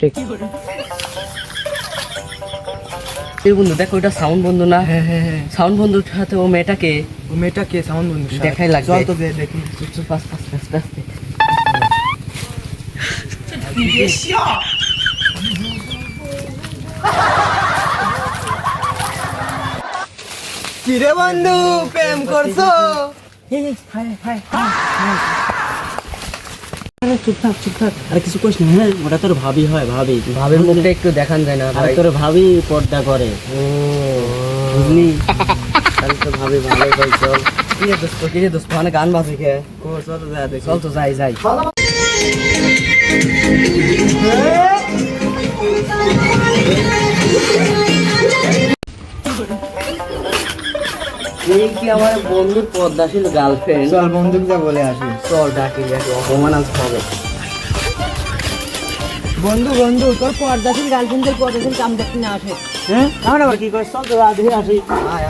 ঠিক বন্ধু দেখো ওটা সাউন্ড বন্ধু না? হ্যাঁ সাউন্ড বন্ধুর সাথে ও মেয়েটাকে সাউন্ড বন্ধু দেখাই লাগবে। চল তো দেখি। পাস পাস পাস পাস কিরে বন্ধু প্রেম করছো? চুপ থাক আর কিছু কইস না। হ্যাঁ ওটা তোর ভাবি হয়, ভাবি। ভাবের মুখটা একটু দেখান যায় না আর ভাই? তোর ভাবি পর্দা করে, বুঝলি? তাহলে তো ভাবি ভালো কই। চল কিরে দোস্ত মানে গান বাজে কে? চল তো যা দেখি। চল তো যাই এই কি আমার বন্ধুর পদ্মাশীল গার্লফ্রেন্ড? চল বন্ধুকে যা বলে আসি। চল ডাকি ডাকি, অপমান আজ হবে। বন্ধু তোর পর্দাশীল গার্লফ্রেন্ডের পর্দাশীল কাম দেখতে না আসে। হ্যাঁ আমরা আবার কি করিস? চল তো দেখে আসি। আয়